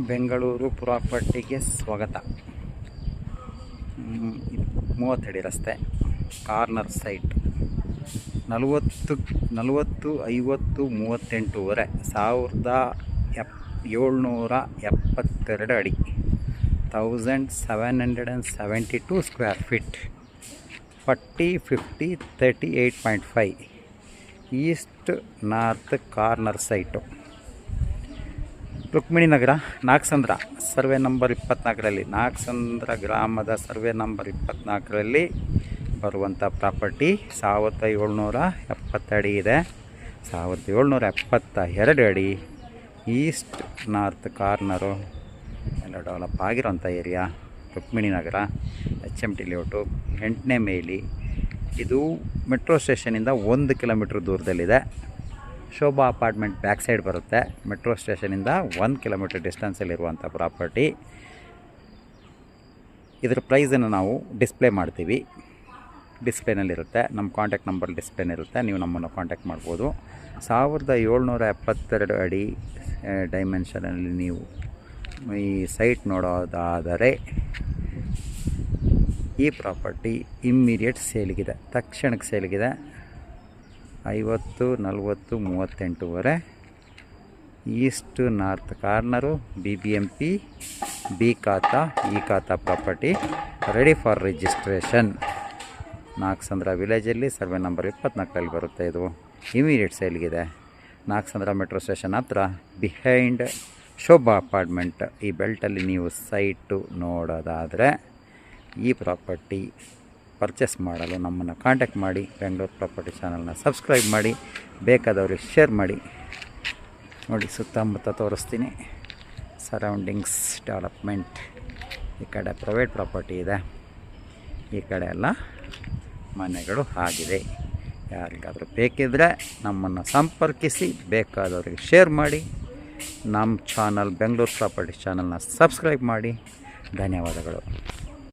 ಬೆಂಗಳೂರು ಪ್ರಾಪರ್ಟಿಗೆ ಸ್ವಾಗತ. 30 ಅಡಿ ರಸ್ತೆ, ಕಾರ್ನರ್ ಸೈಟ್, 40, 50, 38.5 1772 ಅಡಿ, 1772 square feet, 40, 50, 38.5 east north corner site. Rukmini Nagar, Nagasandra, survey number 24ರಲ್ಲಿ, ನಾಗಸಂದ್ರ ಗ್ರಾಮದ ಸರ್ವೆ ನಂಬರ್ 24ರಲ್ಲಿ ಬರುವಂಥ ಪ್ರಾಪರ್ಟಿ. 1770 ಅಡಿ ಇದೆ, 1772 ಅಡಿ, ಈಸ್ಟ್ ನಾರ್ತ್ ಕಾರ್ನರು, ಎಲ್ಲ ಡೆವಲಪ್ ಆಗಿರೋಂಥ area. Rukmini Nagar, HMT layout, 8ನೇ ಮೈಲಿ. ಇದು ಮೆಟ್ರೋ ಸ್ಟೇಷನಿಂದ 1 ಕಿಲೋಮೀಟ್ರ್ ದೂರದಲ್ಲಿದೆ. ಶೋಭಾ ಅಪಾರ್ಟ್ಮೆಂಟ್ ಬ್ಯಾಕ್ ಸೈಡ್ ಬರುತ್ತೆ. ಮೆಟ್ರೋ ಸ್ಟೇಷನಿಂದ 1 ಕಿಲೋಮೀಟ್ರ್ ಡಿಸ್ಟೆನ್ಸಲ್ಲಿರುವಂಥ ಪ್ರಾಪರ್ಟಿ. ಇದರ ಪ್ರೈಸನ್ನು ನಾವು ಡಿಸ್ಪ್ಲೇ ಮಾಡ್ತೀವಿ, ಡಿಸ್ಪ್ಲೇನಲ್ಲಿರುತ್ತೆ. ನಮ್ಮ ಕಾಂಟ್ಯಾಕ್ಟ್ ನಂಬರ್ ಡಿಸ್ಪ್ಲೇನಿರುತ್ತೆ, ನೀವು ನಮ್ಮನ್ನು ಕಾಂಟ್ಯಾಕ್ಟ್ ಮಾಡ್ಬೋದು. 1772 ಅಡಿ ಡೈಮೆನ್ಷನಲ್ಲಿ ನೀವು ಈ ಸೈಟ್ ನೋಡೋದಾದರೆ ಈ ಪ್ರಾಪರ್ಟಿ ಇಮ್ಮಿಡಿಯೇಟ್ ಸೇಲಿಗಿದೆ, ತಕ್ಷಣಕ್ಕೆ ಸೇಲಿಗಿದೆ. 50, 40, 38.5 east north corner, BBMP, B khata, E khata property, ready for registration. Nagasandra ವಿಲೇಜಲ್ಲಿ ಸರ್ವೆ ನಂಬರ್ 24ರಲ್ಲಿ ಬರುತ್ತೆ. ಇದು ಇಮಿಡಿಯೇಟ್ ಸೇಲ್ಗಿದೆ. ನಾಗಸಂದ್ರ ಮೆಟ್ರೋ ಸ್ಟೇಷನ್ ಹತ್ರ, ಬಿಹೈಂಡ್ ಶೋಭಾ ಅಪಾರ್ಟ್ಮೆಂಟ್. ಈ ಬೆಲ್ಟಲ್ಲಿ ನೀವು ಸೈಟು ನೋಡೋದಾದರೆ ಈ ಪ್ರಾಪರ್ಟಿ ಪರ್ಚೇಸ್ ಮಾಡಲು ನಮ್ಮನ್ನು ಕಾಂಟ್ಯಾಕ್ಟ್ ಮಾಡಿ. ಬೆಂಗಳೂರು ಪ್ರಾಪರ್ಟಿ ಚಾನಲ್ನ ಸಬ್ಸ್ಕ್ರೈಬ್ ಮಾಡಿ, ಬೇಕಾದವ್ರಿಗೆ ಶೇರ್ ಮಾಡಿ. ನೋಡಿ, ಸುತ್ತಮುತ್ತ ತೋರಿಸ್ತೀನಿ. Surroundings development. ಈ ಕಡೆ ಪ್ರೈವೇಟ್ ಪ್ರಾಪರ್ಟಿ ಇದೆ, ಈ ಕಡೆ ಎಲ್ಲ ಮನೆಗಳು ಆಗಿದೆ. ಯಾರಿಗಾದರೂ ಬೇಕಿದ್ದರೆ ನಮ್ಮನ್ನು ಸಂಪರ್ಕಿಸಿ, ಬೇಕಾದವ್ರಿಗೆ ಶೇರ್ ಮಾಡಿ. ನಮ್ಮ ಚಾನಲ್ ಬೆಂಗಳೂರು ಪ್ರಾಪರ್ಟಿ ಚಾನಲ್ನ ಸಬ್ಸ್ಕ್ರೈಬ್ ಮಾಡಿ. ಧನ್ಯವಾದಗಳು.